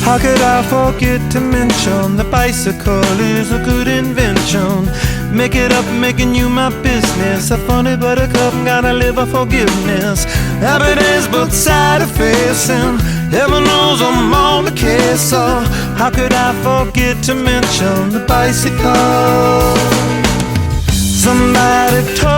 How could I forget to mention the bicycle is a good invention? Make it up, making you my business. A funny buttercup, gotta live a forgiveness. Happy days, both sides are facing. Heaven knows I'm on the case, so how could I forget to mention the bicycle? Somebody told